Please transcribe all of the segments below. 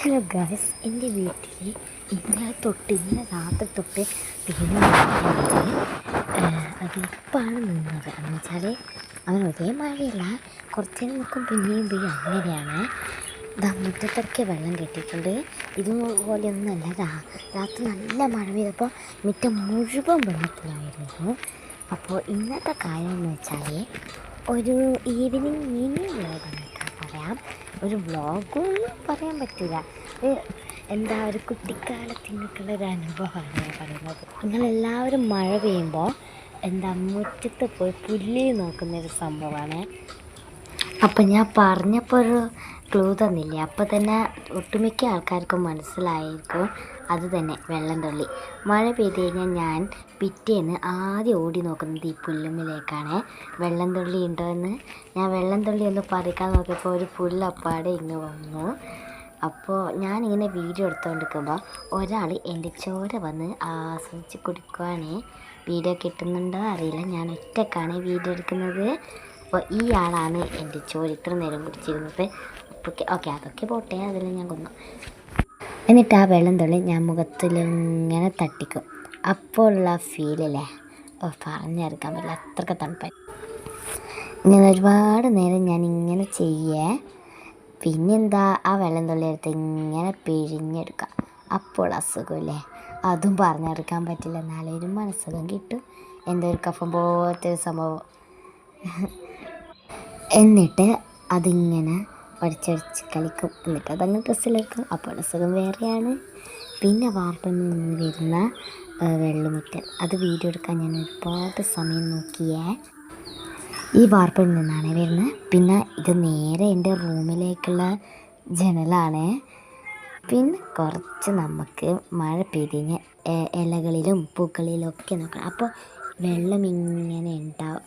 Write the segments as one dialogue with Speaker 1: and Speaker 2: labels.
Speaker 1: Hello guys, എൻ്റെ വീട്ടിൽ ഇന്നലെ രാത്രി തൊട്ട് വീണ് അത് ഇപ്പോഴാണ് നിന്നത്. എന്ന് വെച്ചാൽ അവൻ ഒരേ മഴയല്ല, കുറച്ച് നേരം നിൽക്കും പിന്നെയും പെയ്യും, അങ്ങനെയാണ്. മുറ്റത്തൊക്കെ വെള്ളം കെട്ടിയിട്ടുണ്ട്. ഇതുപോലെയൊന്നുമല്ല, രാത്രി നല്ല മഴ പെയ്തപ്പോൾ മുറ്റം മുഴുവൻ വെള്ളത്തിലായിരുന്നു. അപ്പോൾ ഇന്നത്തെ കാര്യം എന്ന് വെച്ചാൽ ഒരു ഈവനിങ് മിനി വ്ലോഗാണ് പറയാം. ഒരു വ്ലോഗൊന്നും പറയാൻ പറ്റില്ല, ഒരു കുട്ടിക്കാലത്തിനൊക്കെയുള്ളൊരു അനുഭവമാണ് ഞാൻ പറയുന്നത്. നിങ്ങളെല്ലാവരും മഴ പെയ്യുമ്പോൾ മുറ്റത്ത് പോയി പുല്ല് നോക്കുന്നൊരു സംഭവമാണ്. അപ്പം ഞാൻ പറഞ്ഞപ്പോൾ ഒരു ക്ലൂ തന്നില്ലേ, അപ്പോൾ തന്നെ ഒട്ടുമിക്ക ആൾക്കാർക്കും മനസ്സിലായിരിക്കും. അത് തന്നെ വെള്ളം തുള്ളി. മഴ പെയ്ത് കഴിഞ്ഞാൽ ഞാൻ പിറ്റേന്ന് ആദ്യം ഓടി നോക്കുന്നത് ഈ പുല്ലുമ്മിലേക്കാണ്, വെള്ളം തുള്ളി ഉണ്ടോ എന്ന്. ഞാൻ വെള്ളം തുള്ളി ഒന്ന് പറിക്കാൻ നോക്കിയപ്പോൾ ഒരു പുല്ലപ്പാടെ ഇങ്ങ് വന്നു. അപ്പോൾ ഞാനിങ്ങനെ വീഡിയോ എടുത്തുകൊണ്ടിരിക്കുമ്പോൾ ഒരാൾ എൻ്റെ ചോര വന്ന് ആസ്വദിച്ച് കുടിക്കുവാണ്. വീഡിയോ കിട്ടുന്നുണ്ടോ അറിയില്ല, ഞാൻ ഒറ്റക്കാണ് വീഡിയോ എടുക്കുന്നത്. അപ്പോൾ ഈ ആളാണ് എൻ്റെ ചോര ഇത്ര നേരം കുടിച്ചിരുന്നത്. ഓക്കെ, അതൊക്കെ പോട്ടെ, അതെല്ലാം ഞാൻ കൊന്നു. എന്നിട്ട് ആ വെള്ളം തുള്ളി ഞാൻ മുഖത്തിലിങ്ങനെ തട്ടിക്കും. അപ്പോൾ ഉള്ള ഫീലല്ലേ പറഞ്ഞെടുക്കാൻ പറ്റില്ല, അത്രയ്ക്ക് തണുപ്പായി. ഇങ്ങനെ ഒരുപാട് നേരം ഞാൻ ഇങ്ങനെ ചെയ്യേ. പിന്നെന്താ, ആ വെള്ളം തുള്ളി എടുത്ത് ഇങ്ങനെ പിഴിഞ്ഞെടുക്കുക. അപ്പോൾ അസുഖമില്ലേ, അതും പറഞ്ഞെടുക്കാൻ പറ്റില്ല, എന്നാലൊരു മനസ്സുഖം കിട്ടും. എന്തൊരു കഫം പോലത്തെ ഒരു സംഭവം. എന്നിട്ട് അതിങ്ങനെ വടിച്ചടിച്ച് കളിക്കും. എന്നിട്ട് അതങ്ങ് ഡ്രസ്സിലെടുക്കും. അപ്പോൾ അസുഖം വേറെയാണ്. പിന്നെ വാർപ്പിൽ നിന്ന് വരുന്ന വെള്ളുമുറ്റൽ, അത് വീഡിയോ എടുക്കാൻ ഞാൻ ഒരുപാട് സമയം നോക്കിയേ. ഈ വാർപ്പിൽ നിന്നാണ് വരുന്നത്. പിന്നെ ഇത് നേരെ എൻ്റെ റൂമിലേക്കുള്ള ജനലാണ്. പിന്നെ കുറച്ച് നമുക്ക് മഴ പെയ്തിന് ഇലകളിലും പൂക്കളിലൊക്കെ നോക്കണം. അപ്പോൾ വെള്ളം ഇങ്ങനെ ഉണ്ടാവും,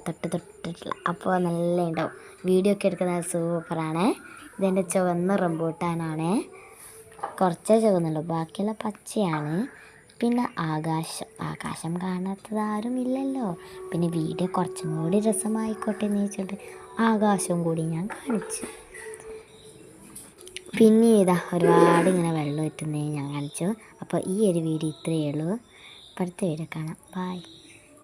Speaker 1: തൊട്ടിട്ടുള്ള. അപ്പോൾ നല്ല ഉണ്ടാവും. വീഡിയോ ഒക്കെ എടുക്കുന്നത് സൂപ്പറാണ്. ഇതെൻ്റെ ചുവന്ന റംബൂട്ടാനാണ്. കുറച്ചേ ചുവന്നുള്ളൂ, ബാക്കിയുള്ള പച്ചയാണ്. പിന്നെ ആകാശം കാണാത്തതാരും ഇല്ലല്ലോ. പിന്നെ വീഡിയോ കുറച്ചും കൂടി രസമായിക്കോട്ടെ എന്ന് വെച്ചിട്ട് ആകാശവും കൂടി ഞാൻ കാണിച്ചു. പിന്നെ ഒരുപാട് ഇങ്ങനെ വെള്ളം ഇറ്റുന്നേ ഞാൻ കാണിച്ചു. അപ്പോൾ ഈ ഒരു വീഡിയോ ഇത്രയേ ഉള്ളൂ. അടുത്ത വീഡിയോ കാണാം. ബൈ.